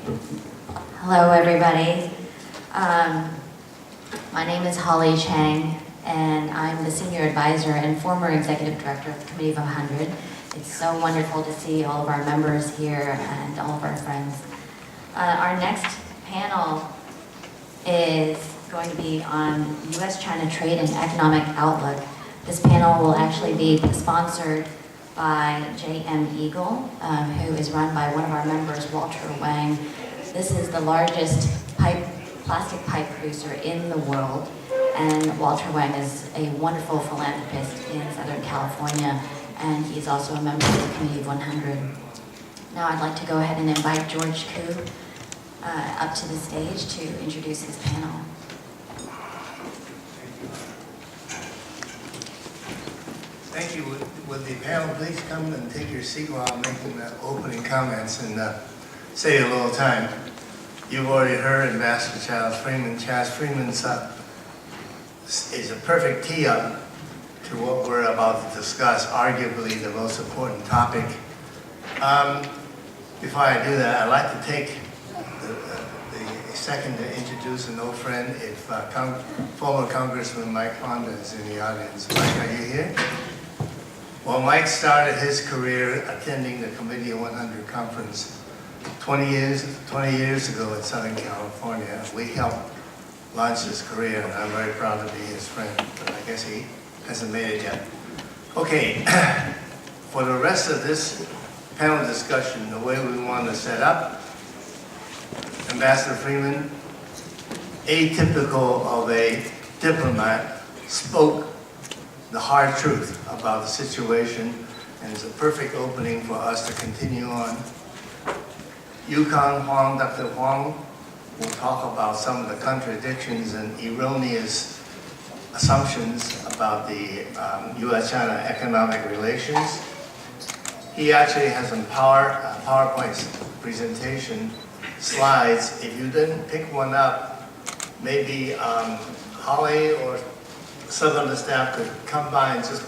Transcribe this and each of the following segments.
Hello, everybody. My name is Holly Chang, and I'm the Senior Advisor and former Executive Director of the Committee of 100. It's so wonderful to see all of our members here and all of our friends. Our next panel is going to be on U.S. China trade and economic outlook. This panel will actually be sponsored by J.M. Eagle, who is run by one of our members, Walter Wang. This is the largest plastic pipe producer in the world, and Walter Wang is a wonderful philanthropist in Southern California, and he's also a member of the Committee of 100. Now I'd like to go ahead and invite George Koo up to the stage to introduce his panel. Thank you. Would the panel please come and take your seat while I'm making the opening comments and save a little time. You've already heard Ambassador Charles Freeman. Charles Freeman is a perfect tee-up to what we're about to discuss, arguably the most important topic. Before I do that, I'd like to take a second to introduce an old friend. If former Congressman Mike Honda is in the audience. Mike, are you here? Well, Mike started his career attending the Committee of 100 conference 20 years ago in Southern California. We helped launch his career, and I'm very proud to be his friend, but I guess he hasn't made it yet. Okay, for the rest of this panel discussion, the way we want to set up, Ambassador Freeman, atypical of a diplomat, spoke the hard truth about the situation, and it's a perfect opening for us to continue on. Yukon Huang, Dr. Huang, will talk about some of the contradictions and erroneous assumptions about the U.S. China economic relations. He actually has some PowerPoint presentation slides. If you didn't pick one up, maybe Holly or some of the staff could come by and just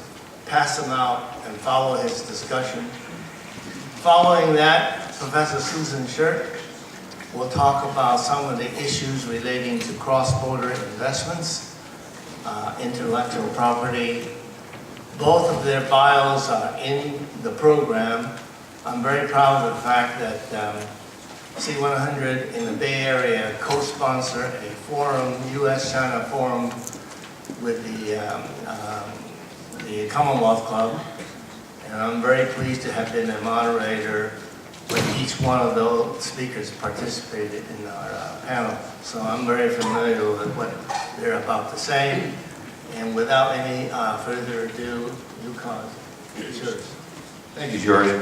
pass them out and follow his discussion. Following that, Professor Susan Shirk will talk about some of the issues relating to cross-border investments, intellectual property. Both of their bios are in the program. I'm very proud of the fact that C100 in the Bay Area co-sponsor a forum, U.S. China forum, with the Commonwealth Club, and I'm very pleased to have been a moderator when each one of those speakers participated in our panel. So I'm very familiar with what they're about to say, and without any further ado, Yukon, it's yours. Thank you, George.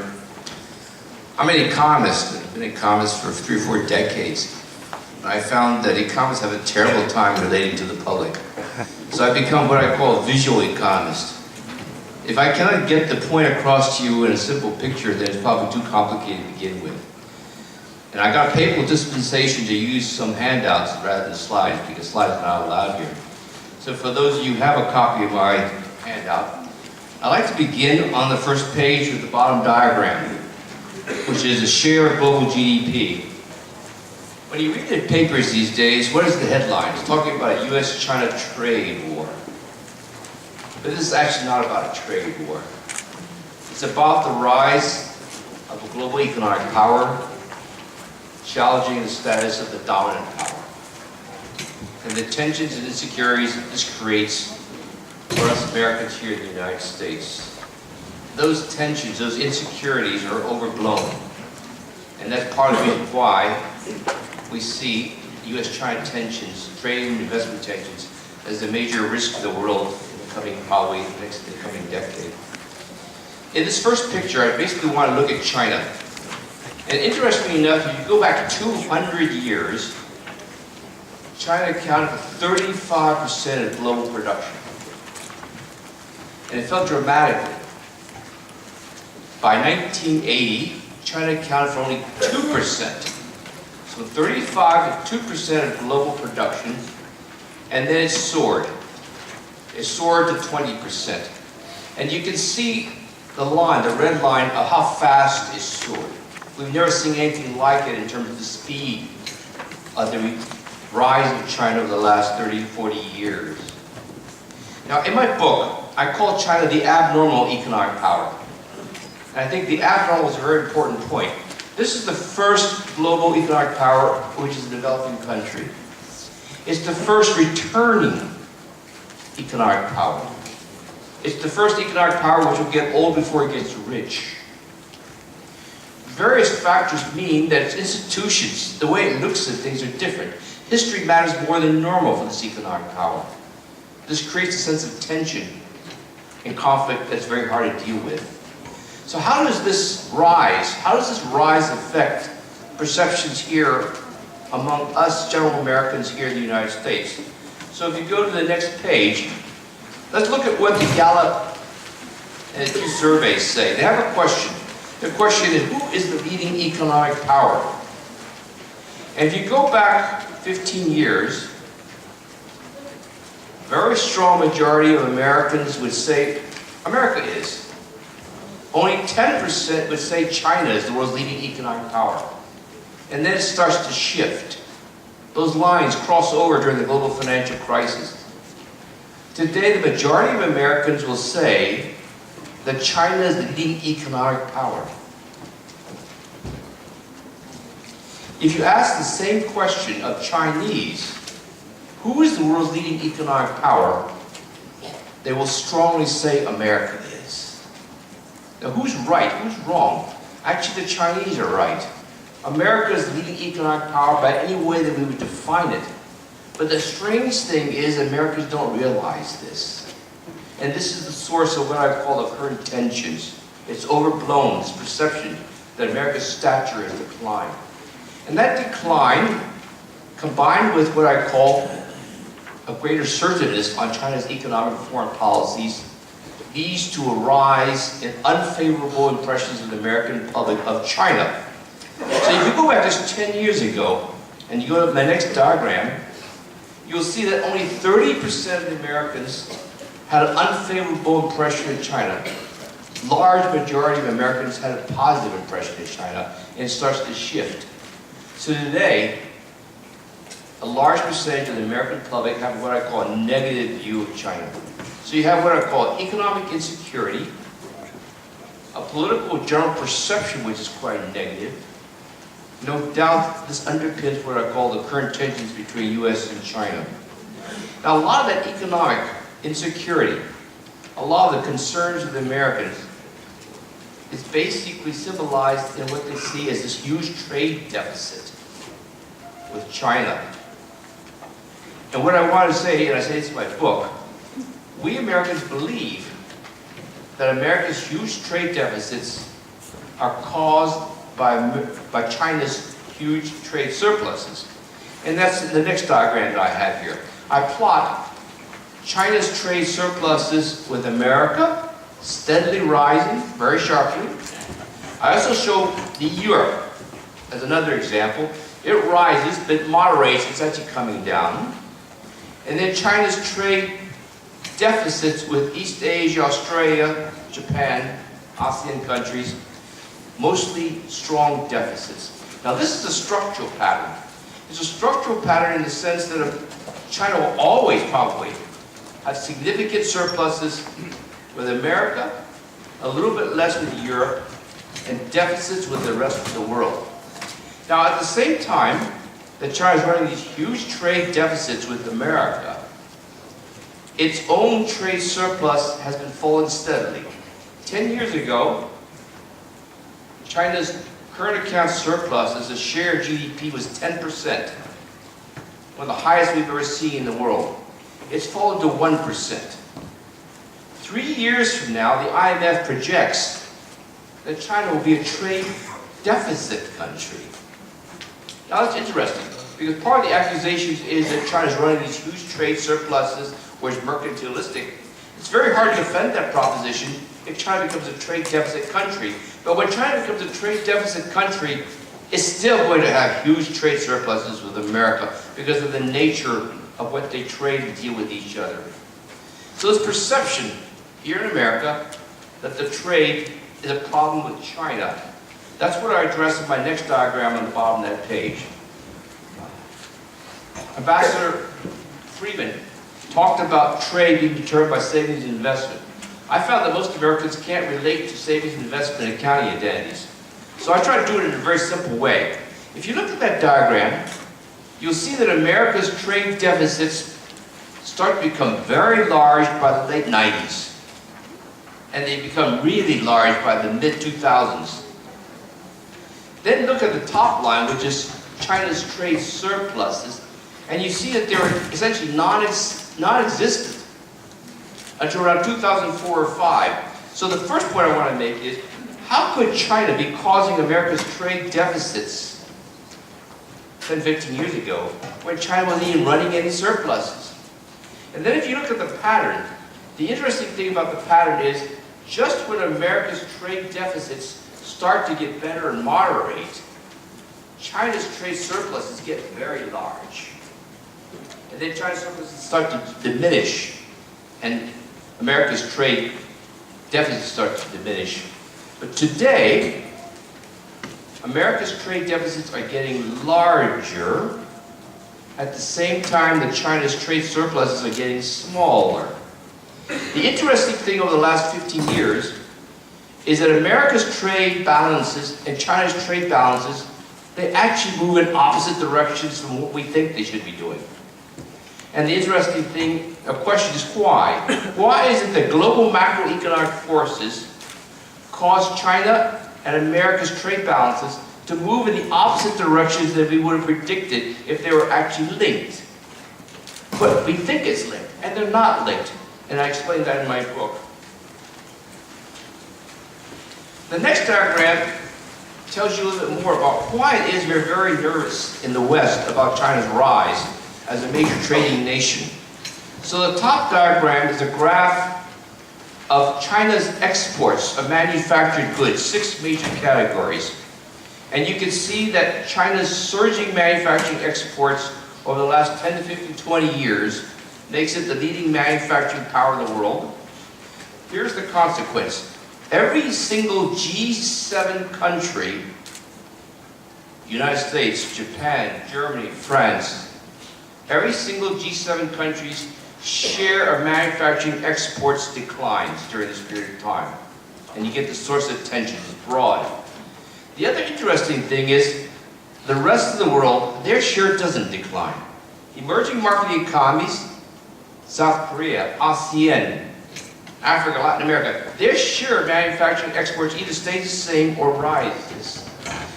I'm an economist. I've been an economist for 3 or 4 decades. I found that economists have a terrible time relating to the public. So I've become what I call a visual economist. If I cannot get the point across to you in a simple picture, then it's probably too complicated to begin with. And I got a papal dispensation to use some handouts rather than slides, because slides are not allowed here. So for those of you who have a copy of my handout, I'd like to begin on the first page with the bottom diagram, which is a share of global GDP. When you read the papers these days, what is the headline? It's talking about a U.S.-China trade war. But this is actually not about a trade war. It's about the rise of a global economic power, challenging the status of the dominant power, and the tensions and insecurities that this creates for us Americans here in the United States. Those tensions, those insecurities are overblown. And that's part of the reason why we see U.S.-China tensions, trade and investment tensions, as the major risk to the world in the coming, probably in the coming decade. In this first picture, I basically want to look at China. And interestingly enough, if you go back 200 years, China accounted for 35% of global production. And it fell dramatically. By 1980, China accounted for only 2%. So 35 to 2% of global production, and then it soared. It soared to 20%. And you can see the line, the red line, of how fast it soared. We've never seen anything like it in terms of the speed of the rise of China over the last 30, 40 years. Now, in my book, I call China the abnormal economic power. And I think the abnormal is a very important point. This is the first global economic power which is a developing country. It's the first returning economic power. It's the first economic power which will get old before it gets rich. Various factors mean that its institutions, the way it looks at things, are different. History matters more than normal for this economic power. This creates a sense of tension and conflict that's very hard to deal with. So how does this rise? How does this rise affect perceptions here among us general Americans here in the United States? So if you go to the next page, let's look at what the Gallup and the two surveys say. They have a question. The question is, who is the leading economic power? And if you go back 15 years, a very strong majority of Americans would say America is. Only 10% would say China is the world's leading economic power. And then it starts to shift. Those lines cross over during the global financial crisis. Today, the majority of Americans will say that China is the leading economic power. If you ask the same question of Chinese, who is the world's leading economic power, they will strongly say America is. Now, who's right? Who's wrong? Actually, the Chinese are right. America is the leading economic power by any way that we would define it. But the strange thing is Americans don't realize this. And this is the source of what I call the current tensions. It's overblown, this perception that America's stature has declined. And that decline, combined with what I call a greater assertiveness on China's economic and foreign policies, leads to a rise in unfavorable impressions of the American public of China. So if you go back just 10 years ago, and you go to my next diagram, you'll see that only 30% of the Americans had an unfavorable impression of China. Large majority of Americans had a positive impression of China, and it starts to shift. So today, a large percentage of the American public have what I call a negative view of China. So you have what I call economic insecurity, a political general perception which is quite negative. No doubt this underpins what I call the current tensions between U.S. and China. Now, a lot of that economic insecurity, a lot of the concerns of the Americans, is basically symbolized in what they see as this huge trade deficit with China. And what I want to say, and I say this in my book, we Americans believe that America's huge trade deficits are caused by China's huge trade surpluses. And that's the next diagram that I have here. I plot China's trade surpluses with America, steadily rising, very sharply. I also show the Europe as another example. It rises, but it moderates, it's actually coming down. And then China's trade deficits with East Asia, Australia, Japan, ASEAN countries, mostly strong deficits. Now this is a structural pattern. It's a structural pattern in the sense that China will always probably have significant surpluses with America, a little bit less with Europe, and deficits with the rest of the world. Now at the same time that China is running these huge trade deficits with America, its own trade surplus has been falling steadily. 10 years ago, China's current account surplus as a share of GDP was 10%, one of the highest we've ever seen in the world. It's fallen to 1%. 3 years from now, the IMF projects that China will be a trade deficit country. Now that's interesting, because part of the accusations is that China is running these huge trade surpluses, where it's mercantilistic. It's very hard to defend that proposition if China becomes a trade deficit country. But when China becomes a trade deficit country, it's still going to have huge trade surpluses with America because of the nature of what they trade and deal with each other. So this perception here in America that the trade is a problem with China That's what I address in my next diagram on the bottom of that page. Ambassador Freeman talked about trade being determined by savings and investment. I found that most Americans can't relate to savings and investment and accounting identities. So I try to do it in a very simple way. If you look at that diagram, you'll see that America's trade deficits start to become very large by the late 90s. And they become really large by the mid-2000s. Then look at the top line, which is China's trade surpluses, and you see that they were essentially non-existent until around 2004 or 5. So the first point I want to make is, how could China be causing America's trade deficits 10, 15 years ago when China wasn't even running any surpluses? And then if you look at the pattern, the interesting thing about the pattern is, just when America's trade deficits start to get better and moderate, China's trade surpluses get very large. And then China's surpluses start to diminish, and America's trade deficits start to diminish. But today, America's trade deficits are getting larger at the same time that China's trade surpluses are getting smaller. The interesting thing over the last 15 years is that America's trade balances and China's trade balances, they actually move in opposite directions from what we think they should be doing. And the interesting thing, a question is why? Why is it that global macroeconomic forces cause China and America's trade balances to move in the opposite directions that we would have predicted if they were actually linked? But we think it's linked, and they're not linked. And I explain that in my book. The next diagram tells you a little bit more about why it is we're very nervous in the West about China's rise as a major trading nation. So the top diagram is a graph of China's exports of manufactured goods, 6 major categories. And you can see that China's surging manufacturing exports over the last 10 to 15, 20 years makes it the leading manufacturing power in the world. Here's the consequence. Every single G7 country, United States, Japan, Germany, France, every single G7 country's share of manufacturing exports declines during this period of time. And you get the source of tension, it's broad. The other interesting thing is the rest of the world, their share doesn't decline. Emerging market economies, South Korea, ASEAN, Africa, Latin America, their share of manufacturing exports either stays the same or rises.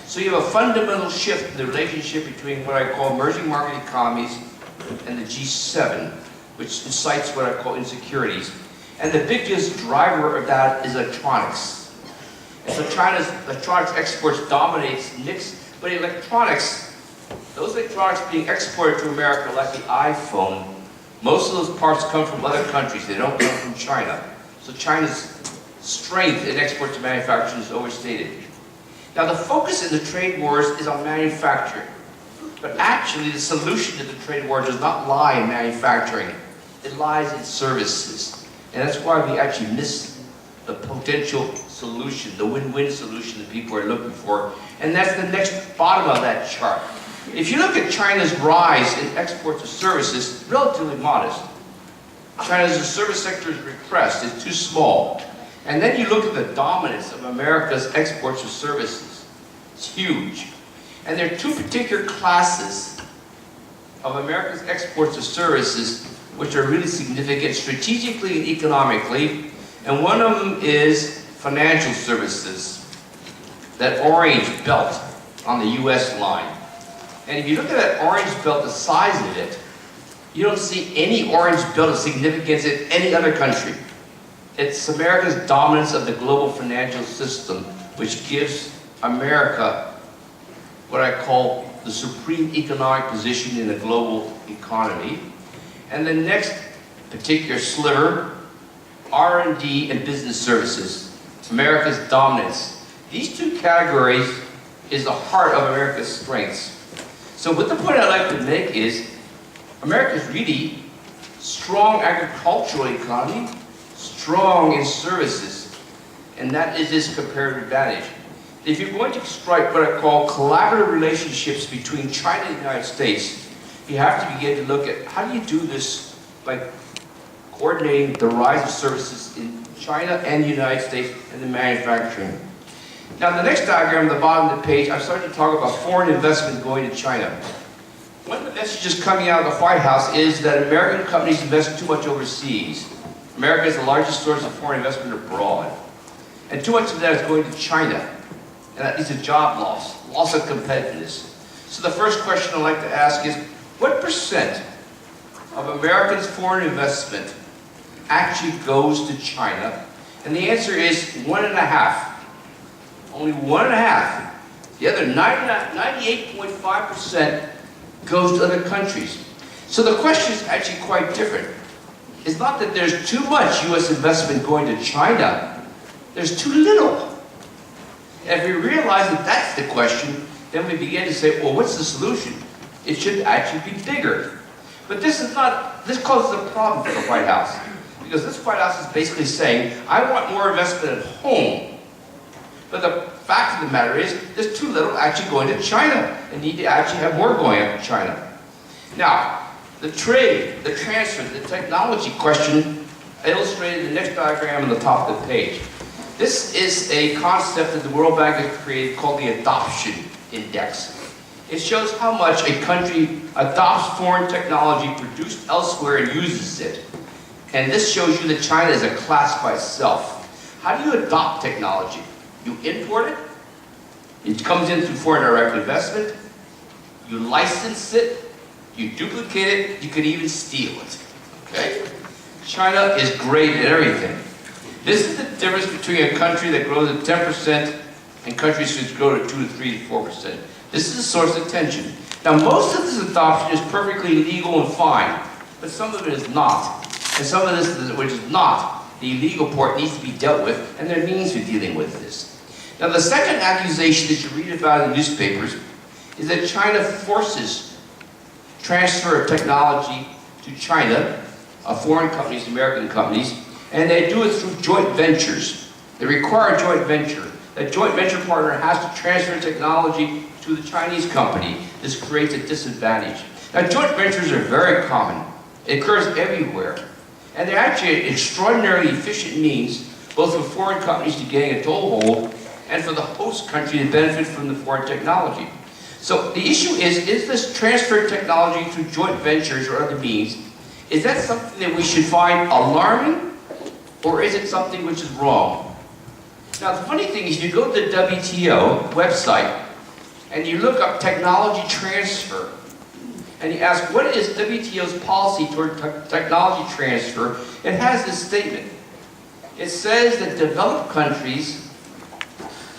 So you have a fundamental shift in the relationship between what I call emerging market economies and the G7, which incites what I call insecurities. And the biggest driver of that is electronics. And so China's electronics exports dominates NICS, but electronics, those electronics being exported to America like the iPhone, most of those parts come from other countries, they don't come from China. So China's strength in exports to manufacturing is overstated. Now the focus in the trade wars is on manufacturing. But actually the solution to the trade war does not lie in manufacturing. It lies in services. And that's why we actually miss the potential solution, the win-win solution that people are looking for. And that's the next bottom of that chart. If you look at China's rise in exports of services, relatively modest. China's service sector is repressed, it's too small. And then you look at the dominance of America's exports of services. It's huge. And there are two particular classes of America's exports of services which are really significant strategically and economically. And one of them is financial services, that orange belt on the U.S. line. And if you look at that orange belt, the size of it, you don't see any orange belt of significance in any other country. It's America's dominance of the global financial system, which gives America what I call the supreme economic position in the global economy. And the next particular sliver, R&D and business services, America's dominance. These two categories is the heart of America's strengths. So what the point I'd like to make is, America's really strong agricultural economy, strong in services, and that is its comparative advantage. if you're going to strike what I call collaborative relationships between China and the United States, you have to begin to look at how do you do this by coordinating the rise of services in China and the United States and the manufacturing. Now, the next diagram at the bottom of the page, I'm starting to talk about foreign investment going to China. One of the messages coming out of the White House is that American companies invest too much overseas. America is the largest source of foreign investment abroad. And too much of that is going to China. And that leads to job loss of competitiveness. So the first question I'd like to ask is, what percent of Americans' foreign investment actually goes to China? And the answer is 1.5. Only 1.5. The other 98.5% goes to other countries. So the question is actually quite different. It's not that there's too much U.S. investment going to China. There's too little. And if we realize that that's the question, then we begin to say, well, what's the solution? It should actually be bigger. But this causes a problem for the White House. Because this White House is basically saying, I want more investment at home. But the fact of the matter is, there's too little actually going to China, and need to actually have more going up to China. Now, the trade, the transfer, the technology question illustrated in the next diagram on the top of the page. This is a concept that the World Bank has created called the Adoption Index. It shows how much a country adopts foreign technology produced elsewhere and uses it. And this shows you that China is a class by itself. How do you adopt technology? You import it. It comes in through foreign direct investment. You license it. You duplicate it. You can even steal it. Okay? China is great at everything. This is the difference between a country that grows at 10% and countries which grow at 2 to 3 to 4%. This is a source of tension. Now, most of this adoption is perfectly legal and fine, but some of it is not. And some of this, which is not, the illegal part needs to be dealt with, and there are means for dealing with this. Now, the second accusation that you read about in the newspapers is that China forces transfer of technology to China, of foreign companies, American companies, and they do it through joint ventures. They require a joint venture. That joint venture partner has to transfer technology to the Chinese company. This creates a disadvantage. Now, joint ventures are very common. It occurs everywhere. And they're actually an extraordinarily efficient means, both for foreign companies to gain a toehold and for the host country to benefit from the foreign technology. So the issue is this transfer of technology through joint ventures or other means, is that something that we should find alarming, or is it something which is wrong? Now, the funny thing is, you go to the WTO website and you look up technology transfer, and you ask, what is WTO's policy toward technology transfer? It has this statement. It says that developed countries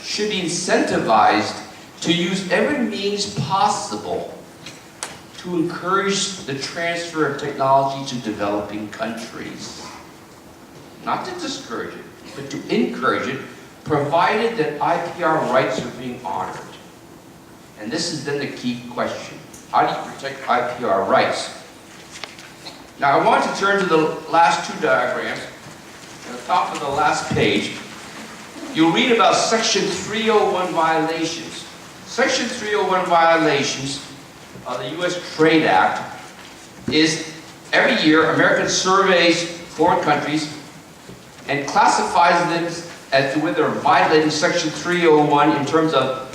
should be incentivized to use every means possible to encourage the transfer of technology to developing countries. Not to discourage it, but to encourage it, provided that IPR rights are being honored. And this is then the key question. How do you protect IPR rights? Now, I want to turn to the last two diagrams. At the top of the last page, you'll read about Section 301 violations. Section 301 violations of the U.S. Trade Act is every year America surveys foreign countries and classifies them as to whether they're violating Section 301 in terms of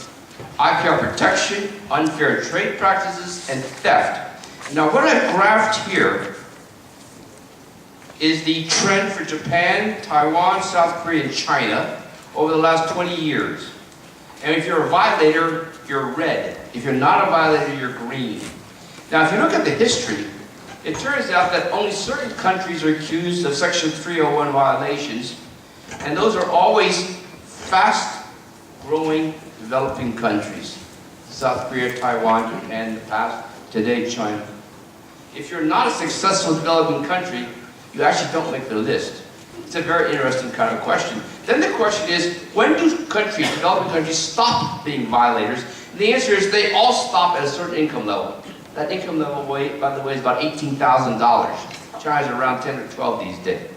IPR protection, unfair trade practices, and theft. Now, what I've graphed here is the trend for Japan, Taiwan, South Korea, and China over the last 20 years. And if you're a violator, you're red. If you're not a violator, you're green. Now, if you look at the history, it turns out that only certain countries are accused of Section 301 violations, and those are always fast-growing developing countries. South Korea, Taiwan, Japan in the past, today China. If you're not a successful developing country, you actually don't make the list. It's a very interesting kind of question. Then the question is, when do countries, developing countries, stop being violators? And the answer is they all stop at a certain income level. That income level, by the way, is about $18,000. China's around 10 or 12 these days.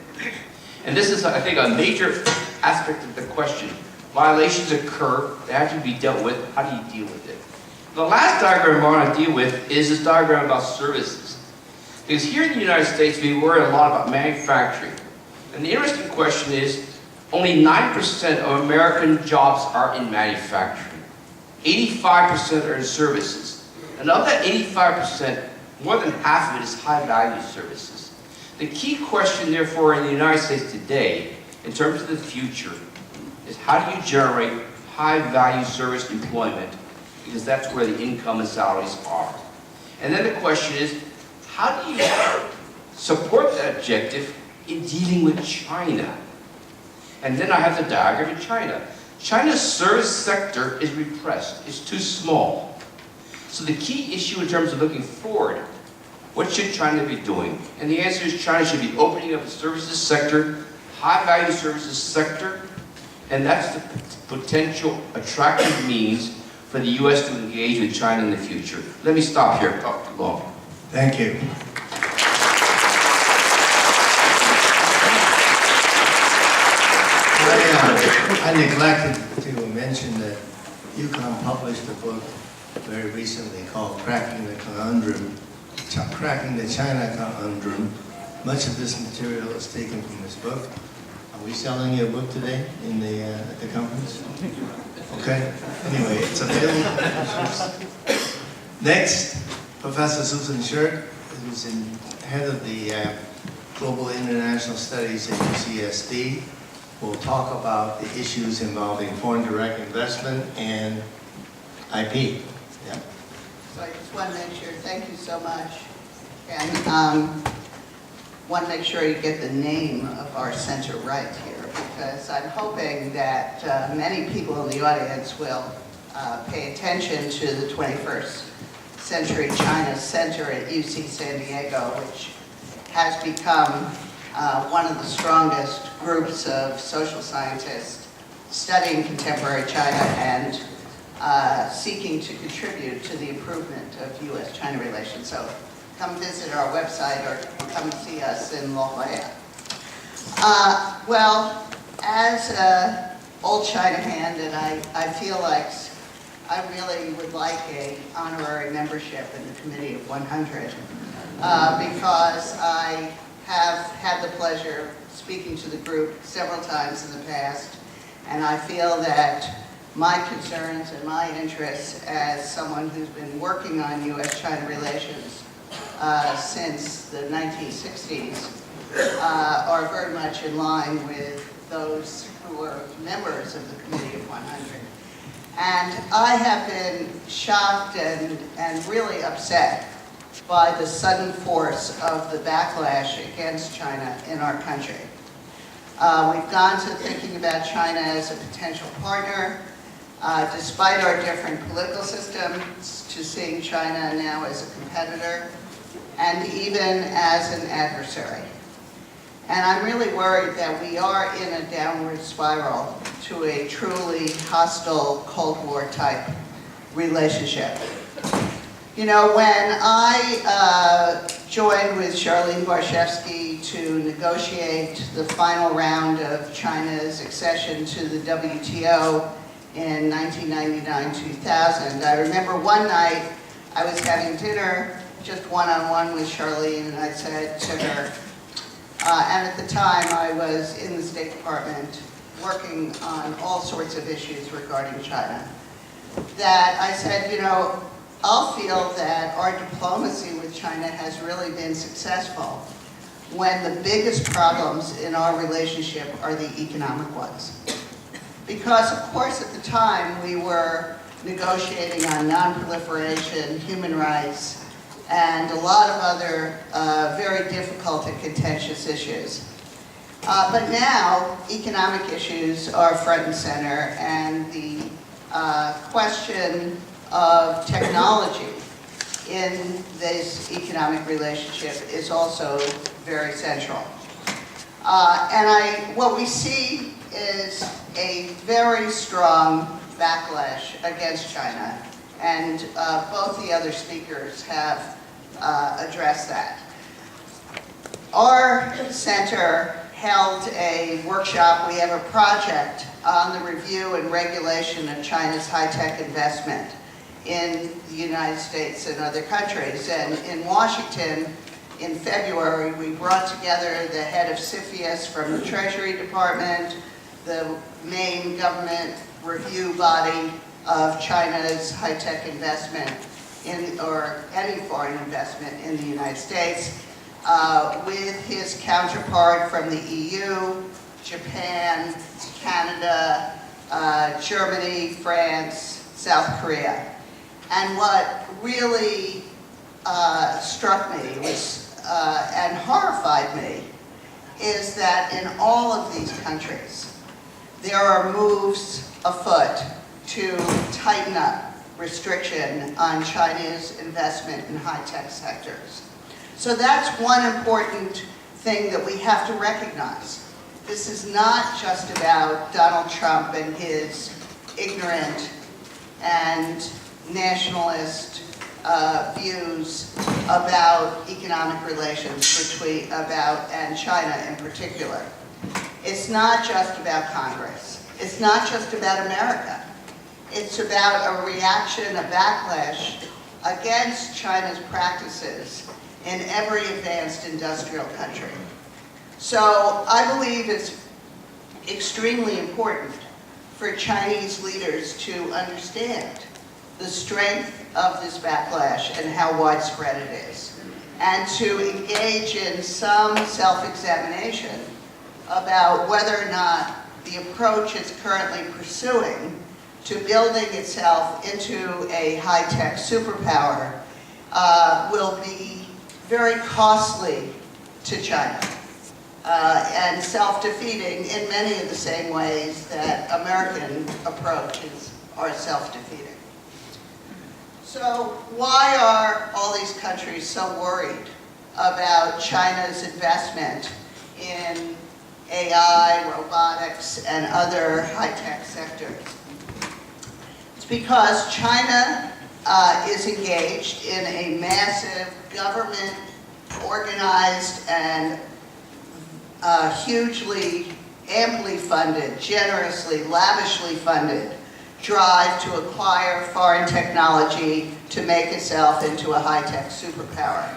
And this is, I think, a major aspect of the question. Violations occur, they have to be dealt with. How do you deal with it? The last diagram I want to deal with is this diagram about services. Because here in the United States, we worry a lot about manufacturing. And the interesting question is, only 9% of American jobs are in manufacturing. 85% are in services. And of that 85%, more than half of it is high-value services. The key question, therefore, in the United States today, in terms of the future, is how do you generate high-value service employment? Because that's where the income and salaries are. And then the question is, how do you support that objective in dealing with China? And then I have the diagram of China. China's service sector is repressed. It's too small. So the key issue in terms of looking forward, what should China be doing? And the answer is China should be opening up the services sector, high-value services sector, and that's the potential attractive means for the U.S. to engage with China in the future. Let me stop here. I've talked too long. Thank you. I neglected to mention that UConn published a book very recently called Cracking the Conundrum, Cracking the China Conundrum. Much of this material is taken from this book. Are we selling your book today in the at the conference? Okay. Anyway, it's available. Next, Professor Susan Shirk, who's head of the Global International Studies at UCSD, will talk about the issues involving foreign direct investment and IP. Yeah. So I just want to make sure, thank you so much. And want to make sure you get the name of our center right here, because I'm hoping that many people in the audience will pay attention to the 21st Century China Center at UC San Diego, which has become one of the strongest groups of social scientists studying contemporary China and seeking to contribute to the improvement of U.S. China relations. So come visit our website or come see us in La Jolla. Well, as an old China hand, and I feel like I really would like an honorary membership in the Committee of 100 because I have had the pleasure of speaking to the group several times in the past, and I feel that my concerns and my interests as someone who's been working on U.S.-China relations since the 1960s are very much in line with those who are members of the Committee of 100. And I have been shocked and really upset by the sudden force of the backlash against China in our country. We've gone to thinking about China as a potential partner, despite our different political systems, to seeing China now as a competitor, and even as an adversary. And I'm really worried that we are in a downward spiral to a truly hostile Cold War type relationship. You know, when I joined with Charlene Barshevsky to negotiate the final round of China's accession to the WTO in 1999-2000, I remember one night I was having dinner just one-on-one with Charlene, and I said to her, and at the time I was in the State Department working on all sorts of issues regarding China, that I said, you know, I'll feel that our diplomacy with China has really been successful when the biggest problems in our relationship are the economic ones. Because, of course, at the time we were negotiating on non-proliferation, human rights, and a lot of other very difficult and contentious issues. But now, economic issues are front and center, and the question of technology in this economic relationship is also very central. And what we see is a very strong backlash against China, and both the other speakers have addressed that. Our center held a workshop. We have a project on the review and regulation of China's high-tech investment in the United States and other countries. And in Washington, in February, we brought together the head of CFIUS from the Treasury Department, the main government review body of China's high-tech investment in, or any foreign investment in the United States, with his counterpart from the EU, Japan, Canada, Germany, France, South Korea. And what really struck me was, and horrified me, is that in all of these countries, there are moves afoot to tighten up restriction on China's investment in high-tech sectors. So that's one important thing that we have to recognize. This is not just about Donald Trump and his ignorant and nationalist views about economic relations and China in particular. It's not just about Congress. It's not just about America. It's about a reaction, a backlash against China's practices in every advanced industrial country. So I believe it's extremely important for Chinese leaders to understand the strength of this backlash and how widespread it is, and to engage in some self-examination about whether or not the approach it's currently pursuing to building itself into a high-tech superpower will be very costly to China and self-defeating in many of the same ways that American approaches are self-defeating. So why are all these countries so worried about China's investment in AI, robotics, and other high-tech sectors? It's because China is engaged in a massive government organized and hugely, amply funded, generously, lavishly funded drive to acquire foreign technology to make itself into a high-tech superpower.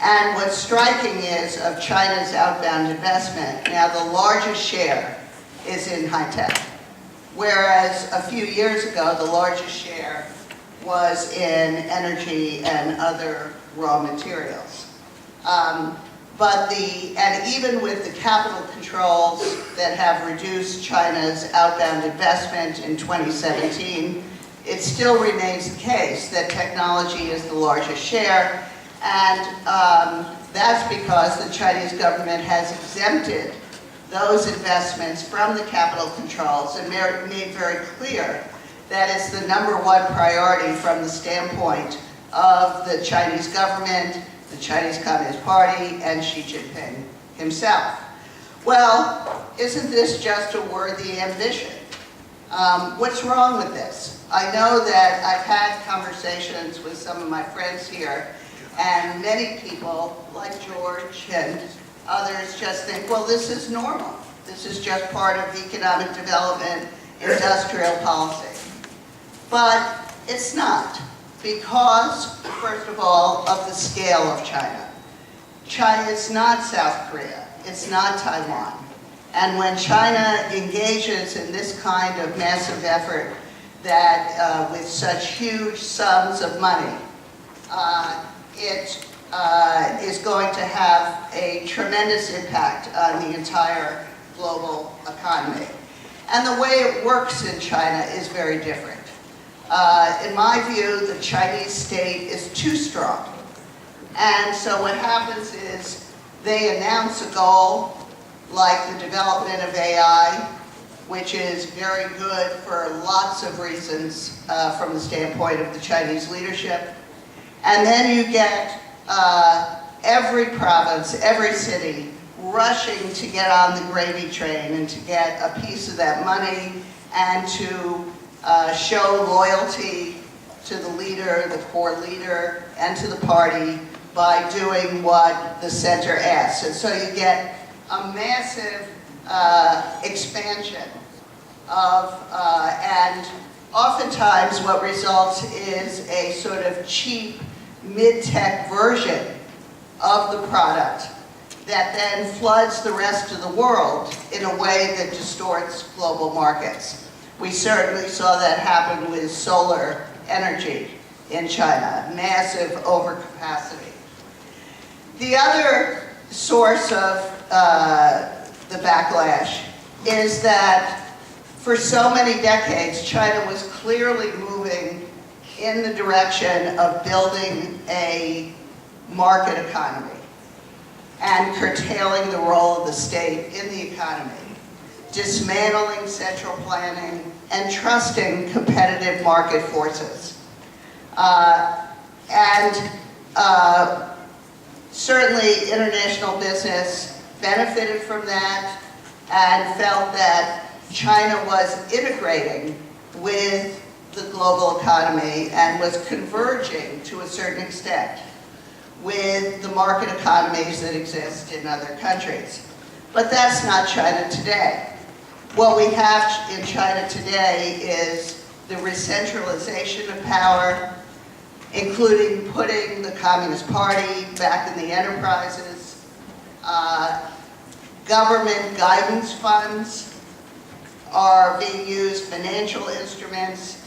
And what's striking is of China's outbound investment, now the largest share is in high-tech, whereas a few years ago the largest share was in energy and other raw materials. And even with the capital controls that have reduced China's outbound investment in 2017, it still remains the case that technology is the largest share, and that's because the Chinese government has exempted those investments from the capital controls and made very clear that it's the #1 priority from the standpoint of the Chinese government, the Chinese Communist Party, and Xi Jinping himself. Well, isn't this just a worthy ambition? What's wrong with this? I know that I've had conversations with some of my friends here, and many people, like George and others, just think, well, this is normal. This is just part of economic development, industrial policy. But it's not, because, first of all, of the scale of China. China is not South Korea. It's not Taiwan. And when China engages in this kind of massive effort that with such huge sums of money, it is going to have a tremendous impact on the entire global economy. And the way it works in China is very different. In my view, the Chinese state is too strong. And so what happens is they announce a goal like the development of AI, which is very good for lots of reasons from the standpoint of the Chinese leadership. And then you get every province, every city rushing to get on the gravy train and to get a piece of that money and to show loyalty to the leader, the core leader, and to the party by doing what the center asks. And so you get a massive expansion of, and oftentimes what results is a sort of cheap mid-tech version of the product that then floods the rest of the world in a way that distorts global markets. We certainly saw that happen with solar energy in China, massive overcapacity. The other source of the backlash is that for so many decades, China was clearly moving in the direction of building a market economy and curtailing the role of the state in the economy, dismantling central planning, and trusting competitive market forces. Certainly international business benefited from that and felt that China was integrating with the global economy and was converging to a certain extent with the market economies that exist in other countries. But that's not China today. What we have in China today is the recentralization of power, including putting the Communist Party back in the enterprises. Government guidance funds are being used, financial instruments,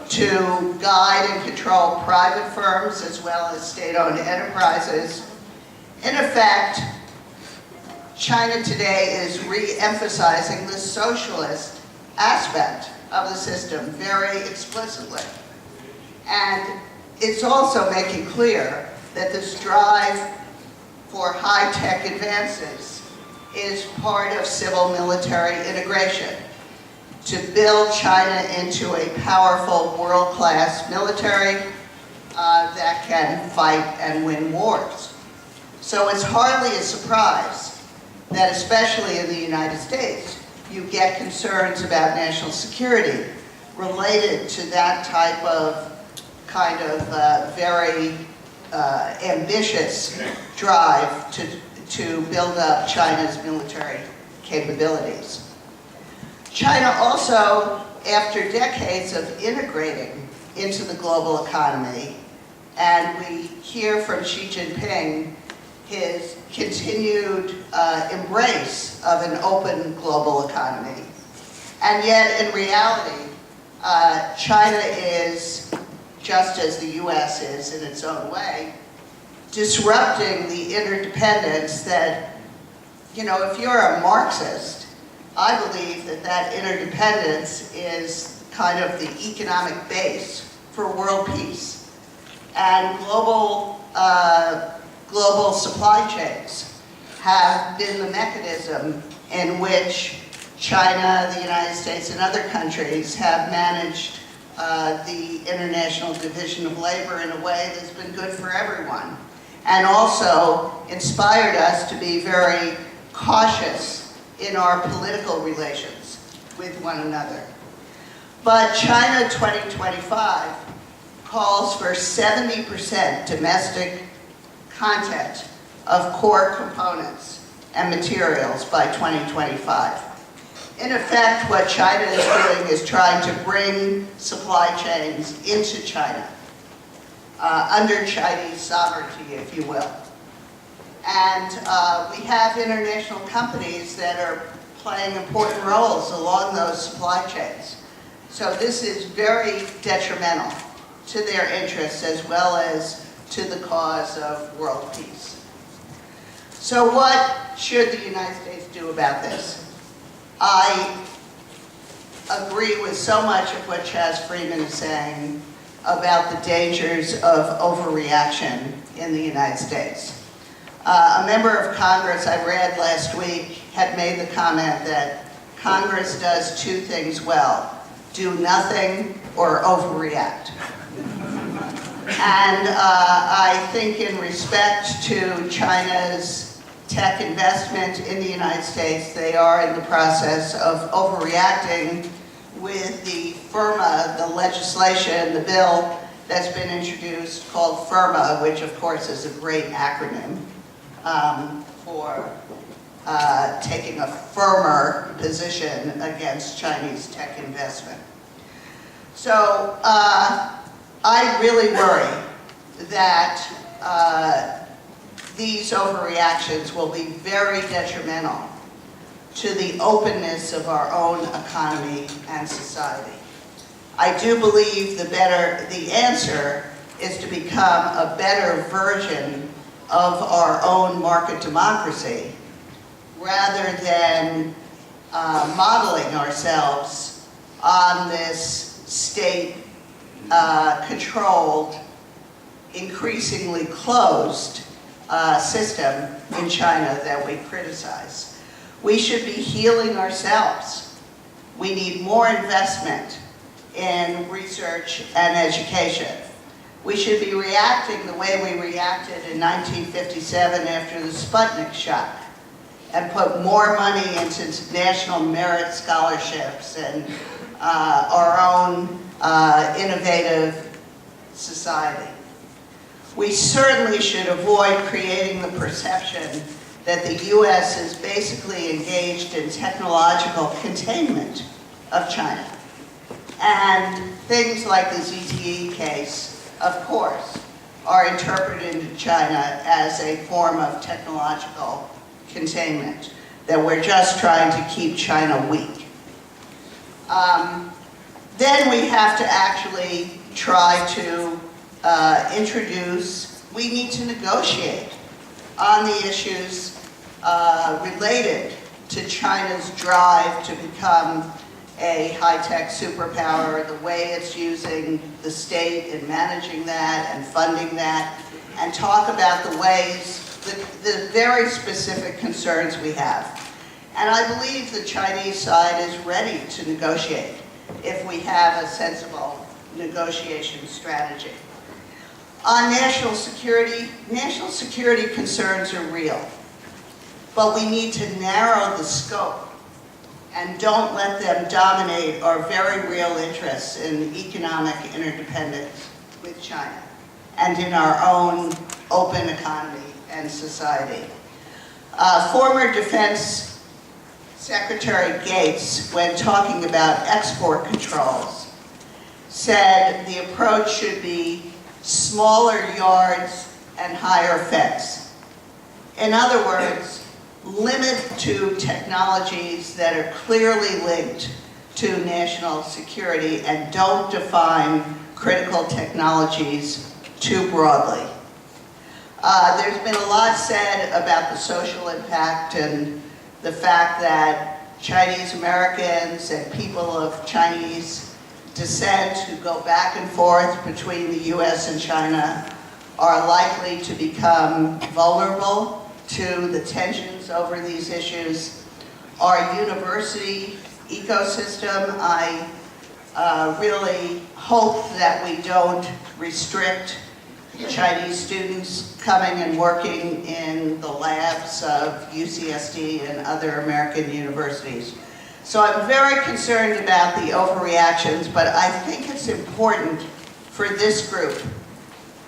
to guide and control private firms as well as state-owned enterprises. In effect, China today is re-emphasizing the socialist aspect of the system very explicitly. And it's also making clear that this drive for high-tech advances is part of civil-military integration to build China into a powerful world-class military that can fight and win wars. So it's hardly a surprise that, especially in the United States, you get concerns about national security related to that type of very ambitious drive to build up China's military capabilities. China also, after decades of integrating into the global economy, and we hear from Xi Jinping his continued embrace of an open global economy. And yet, in reality, China is, just as the U.S. is in its own way, disrupting the interdependence that, if you're a Marxist, I believe that that interdependence is kind of the economic base for world peace. And global supply chains have been the mechanism in which China, the United States, and other countries have managed the international division of labor in a way that's been good for everyone, and also inspired us to be very cautious in our political relations with one another. But China 2025 calls for 70% domestic content of core components and materials by 2025. In effect, what China is doing is trying to bring supply chains into China, under Chinese sovereignty, if you will. And we have international companies that are playing important roles along those supply chains. So this is very detrimental to their interests as well as to the cause of world peace. So what should the United States do about this? I agree with so much of what Freeman is saying about the dangers of overreaction in the United States. A member of Congress I read last week had made the comment that Congress does two things well: do nothing or overreact. And I think in respect to China's tech investment in the United States, they are in the process of overreacting with the FIRMA, the legislation, the bill that's been introduced called FIRMA, which of course is a great acronym for taking a firmer position against Chinese tech investment. So I really worry that these overreactions will be very detrimental to the openness of our own economy and society. I do believe the answer is to become a better version of our own market democracy rather than modeling ourselves on this state-controlled, increasingly closed system in China that we criticize. We should be healing ourselves. We need more investment in research and education. We should be reacting the way we reacted in 1957 after the Sputnik shock and put more money into national merit scholarships and our own innovative society. We certainly should avoid creating the perception that the U.S. is basically engaged in technological containment of China. And things like the ZTE case, of course, are interpreted in China as a form of technological containment, that we're just trying to keep China weak. Then we have to actually try to we need to negotiate on the issues related to China's drive to become a high-tech superpower, the way it's using the state in managing that and funding that, and talk about the ways, the very specific concerns we have. And I believe the Chinese side is ready to negotiate if we have a sensible negotiation strategy. On national security concerns are real, but we need to narrow the scope and don't let them dominate our very real interests in economic interdependence with China and in our own open economy and society. Former Defense Secretary Gates, when talking about export controls, said the approach should be smaller yards and higher fence. In other words, limit to technologies that are clearly linked to national security and don't define critical technologies too broadly. There's been a lot said about the social impact and the fact that Chinese Americans and people of Chinese descent who go back and forth between the U.S. and China are likely to become vulnerable to the tensions over these issues. Our university ecosystem, I really hope that we don't restrict Chinese students coming and working in the labs of UCSD and other American universities. So I'm very concerned about the overreactions, but I think it's important for this group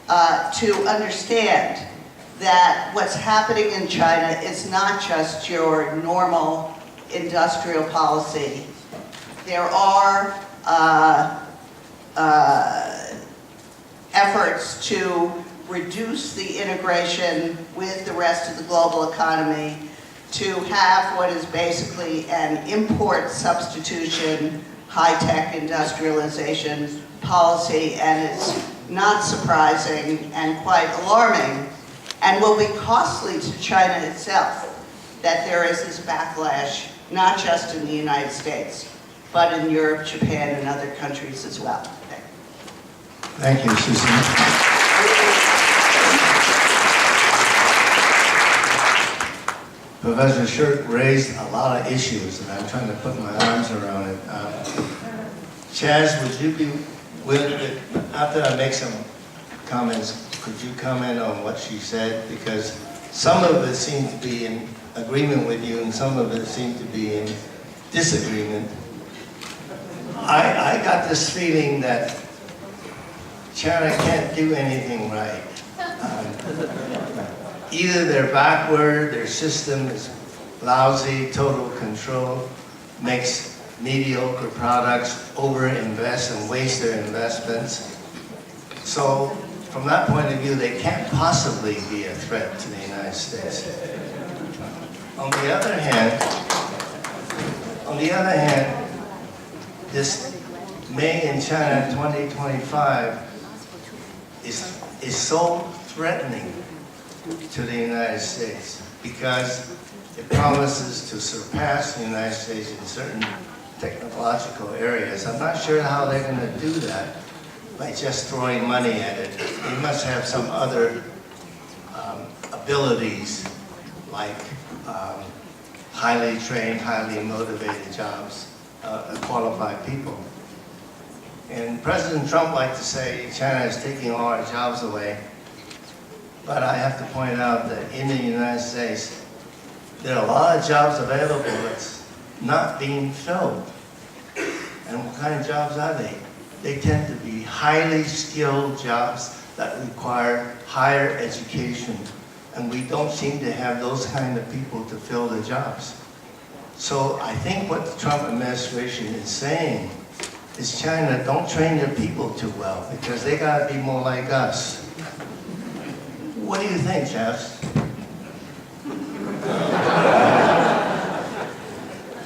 to understand that what's happening in China is not just your normal industrial policy. There are efforts to reduce the integration with the rest of the global economy, to have what is basically an import substitution, high-tech industrialization policy, and it's not surprising and quite alarming, and will be costly to China itself that there is this backlash, not just in the United States, but in Europe, Japan, and other countries as well. Thank you, Susan. Professor Shirk raised a lot of issues, and I'm trying to put my arms around it. Chaz, would you be willing to, after I make some comments, could you comment on what she said? Because some of it seemed to be in agreement with you, and some of it seemed to be in disagreement. I got this feeling that China can't do anything right. Either they're backward, their system is lousy total control, makes mediocre products, overinvest and waste their investments. So from that point of view, they can't possibly be a threat to the United States. On the other hand, this Made in China 2025 is so threatening to the United States because it promises to surpass the United States in certain technological areas. I'm not sure how they're going to do that by just throwing money at it. They must have some other abilities like highly trained, highly motivated jobs, qualified people. And President Trump liked to say China is taking all our jobs away. But I have to point out that in the United States, there are a lot of jobs available that's not being filled. And what kind of jobs are they? They tend to be highly skilled jobs that require higher education. And we don't seem to have those kind of people to fill the jobs. So I think what the Trump administration is saying is China, don't train your people too well because they got to be more like us. What do you think, Jeff?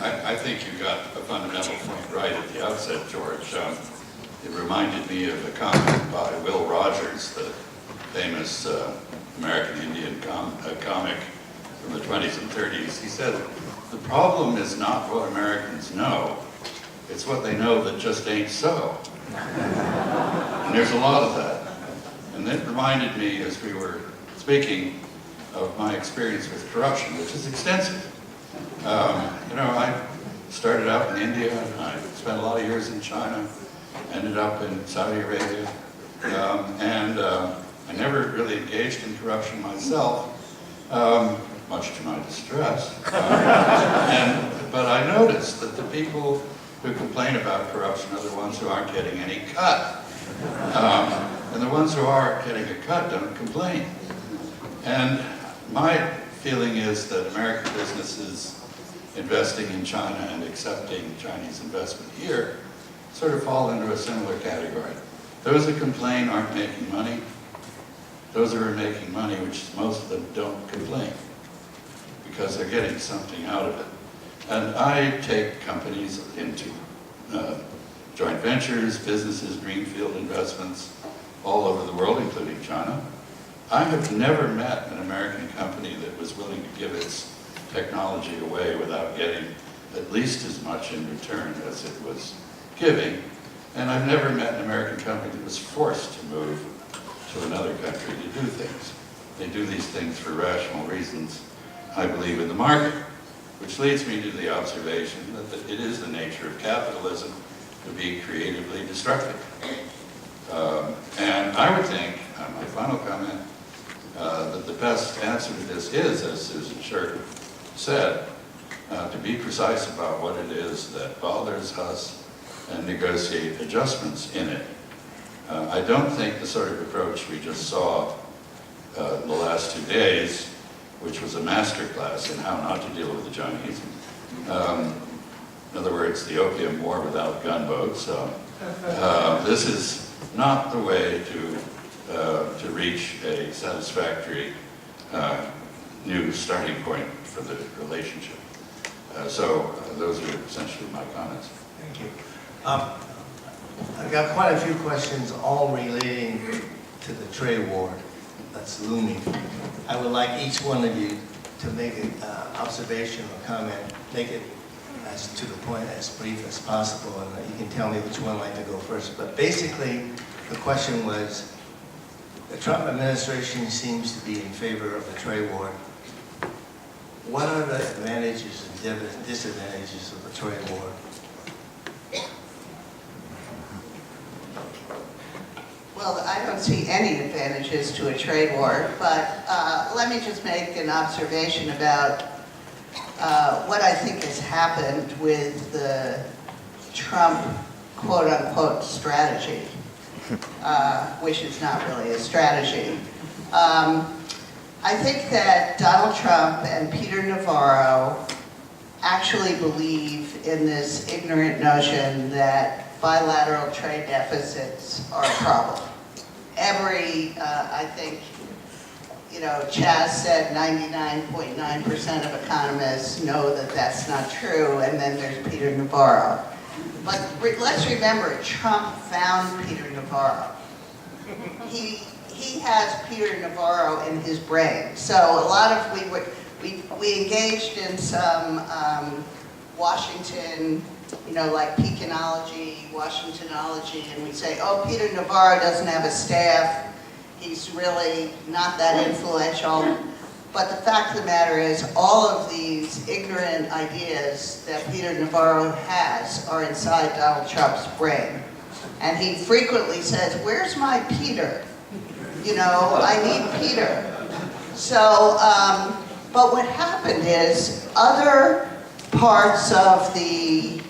I think you got a fundamental point right at the outset, George. It reminded me of a comment by Will Rogers, the famous American Indian comic from the 20s and 30s. He said, the problem is not what Americans know, it's what they know that just ain't so. And there's a lot of that. And that reminded me, as we were speaking, of my experience with corruption, which is extensive. I started out in India, and I spent a lot of years in China, ended up in Saudi Arabia, and I never really engaged in corruption myself, much to my distress. But I noticed that the people who complain about corruption are the ones who aren't getting any cut. And the ones who are getting a cut don't complain. And my feeling is that American businesses investing in China and accepting Chinese investment here sort of fall into a similar category. Those who complain aren't making money. Those who are making money, which most of them don't complain, because they're getting something out of it. And I take companies into joint ventures, businesses, greenfield investments all over the world, including China. I have never met an American company that was willing to give its technology away without getting at least as much in return as it was giving. And I've never met an American company that was forced to move to another country to do things. They do these things for rational reasons, I believe, in the market, which leads me to the observation that it is the nature of capitalism to be creatively destructive. And I would think, my final comment, that the best answer to this is, as Susan Shirk said, to be precise about what it is that bothers us and negotiate adjustments in it. I don't think the sort of approach we just saw the last 2 days, which was a masterclass in how not to deal with the Chinese. In other words, the opium war without gunboats. This is not the way to reach a satisfactory new starting point for the relationship. Those are essentially my comments. Thank you. I've got quite a few questions all relating to the trade war that's looming. I would like each one of you to make an observation or comment, make it as to the point as brief as possible, and you can tell me which one I'd like to go first. But basically, the question was, the Trump administration seems to be in favor of the trade war. What are the advantages and disadvantages of the trade war? Well, I don't see any advantages to a trade war, but let me just make an observation about what I think has happened with the Trump quote-unquote strategy, which is not really a strategy. I I think that Donald Trump and Peter Navarro actually believe in this ignorant notion that bilateral trade deficits are a problem. I think, Chaz said 99.9% of economists know that that's not true, and then there's Peter Navarro. But let's remember, Trump found Peter Navarro. He has Peter Navarro in his brain. So a lot of, we engaged in some Washington, like Pekinology, Washingtonology, and we say, oh, Peter Navarro doesn't have a staff. He's really not that influential. But the fact of the matter is, all of these ignorant ideas that Peter Navarro has are inside Donald Trump's brain. And he frequently says, where's my Peter? I need Peter. So, but what happened is, other parts of the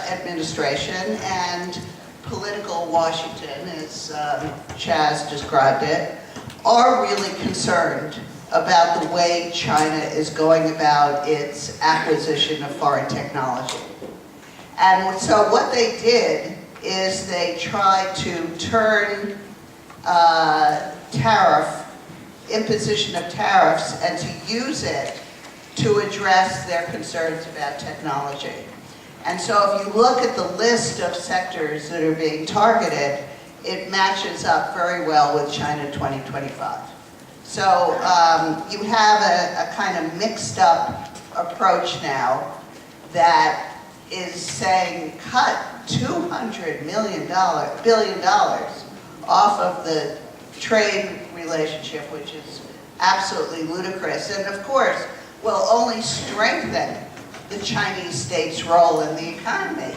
administration and political Washington, as Chaz described it, are really concerned about the way China is going about its acquisition of foreign technology. And so what they did is they tried to turn imposition of tariffs and to use it to address their concerns about technology. And so if you look at the list of sectors that are being targeted, it matches up very well with China 2025. So you have a kind of mixed up approach now that is saying cut $200 billion off of the trade relationship, which is absolutely ludicrous, and of course will only strengthen the Chinese state's role in the economy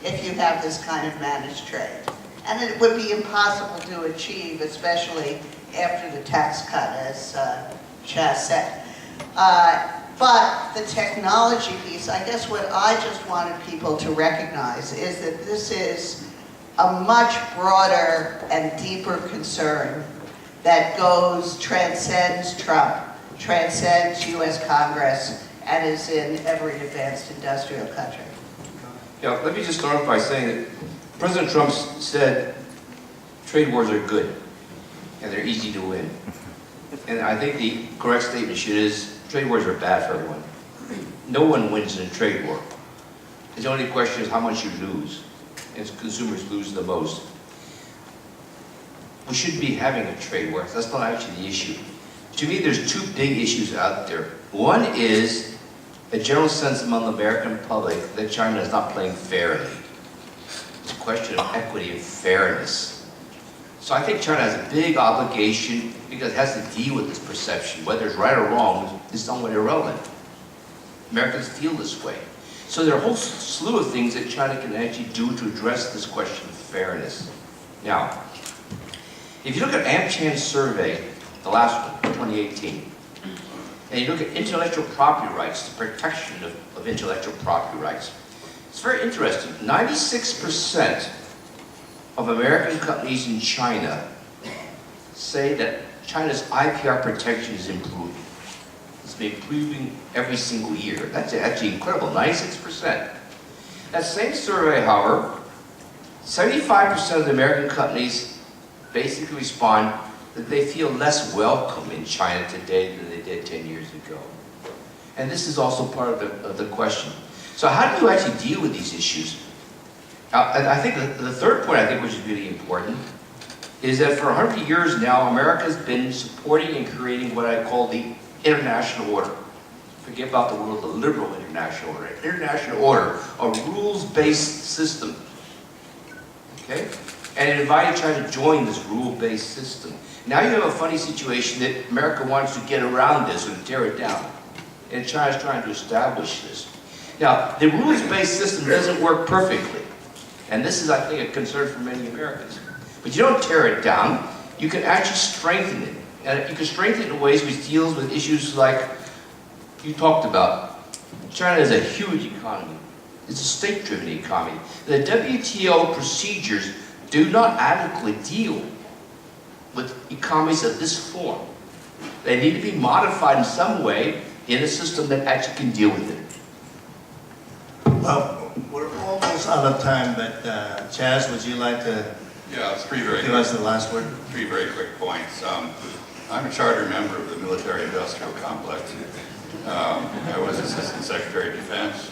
if you have this kind of managed trade. And it would be impossible to achieve, especially after the tax cut, as Chaz said. But the technology piece, I guess what I just wanted people to recognize is that this is a much broader and deeper concern that transcends Trump, transcends U.S. Congress, and is in every advanced industrial country. Yeah, let me just start off by saying that President Trump said trade wars are good and they're easy to win. And I think the correct statement is trade wars are bad for everyone. No one wins in a trade war. The only question is how much you lose, and consumers lose the most. We shouldn't be having a trade war. That's not actually the issue. To me, there's two big issues out there. One is a general sense among the American public that China is not playing fairly. It's a question of equity and fairness. So I think China has a big obligation because it has to deal with this perception. Whether it's right or wrong is somewhat irrelevant. Americans feel this way. So there are a whole slew of things that China can actually do to address this question of fairness. Now, if you look at AmChan's survey, the last one, 2018, and you look at intellectual property rights, the protection of intellectual property rights, it's very interesting. 96% of American companies in China say that China's IPR protection is improving. It's been improving every single year. That's actually incredible, 96%. That same survey, however, 75% of the American companies basically respond that they feel less welcome in China today than they did 10 years ago. And this is also part of the question. So how do you actually deal with these issues? And I think the third point, which is really important, is that for 100 years now, America has been supporting and creating what I call the international order. Forget about the word, the liberal international order. International order, a rules-based system. Okay? And it invited China to join this rule-based system. Now you have a funny situation that America wants to get around this and tear it down. And China's trying to establish this. Now, the rules-based system doesn't work perfectly. And this is, I think, a concern for many Americans. But you don't tear it down. You can actually strengthen it. And you can strengthen it in ways which deals with issues like you talked about. China is a huge economy. It's a state-driven economy. The WTO procedures do not adequately deal with economies of this form. They need to be modified in some way in a system that actually can deal with it. Well, we're almost out of time, but Chaz, would you like to Yeah, it's three very give us the last word? Three very quick points. I'm a charter member of the military-industrial complex. I was Assistant Secretary of Defense.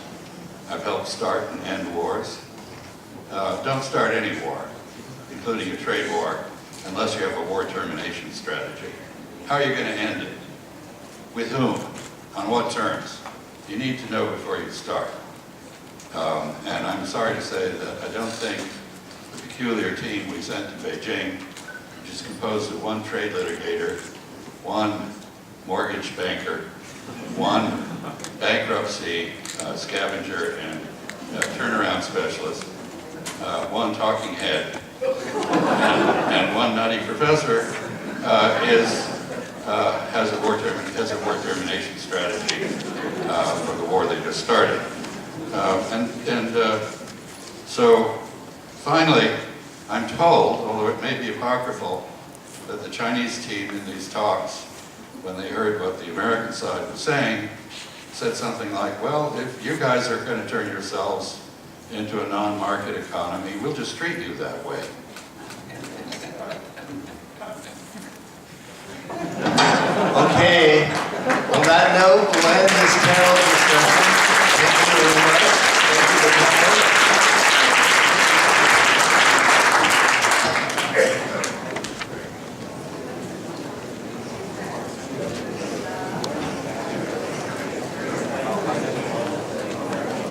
I've helped start and end wars. Don't start any war, including a trade war, unless you have a war termination strategy. How are you going to end it? With whom? On what terms? You need to know before you start. And I'm sorry to say that I don't think the peculiar team we sent to Beijing, which is composed of one trade litigator, one mortgage banker, one bankruptcy scavenger and turnaround specialist, one talking head, and one nutty professor has a war termination strategy for the war they just started. So finally, I'm told, although it may be apocryphal, that the Chinese team in these talks, when they heard what the American side was saying, said something like, well, if you guys are going to turn yourselves into a non-market economy, we'll just treat you that way. Okay, on that note,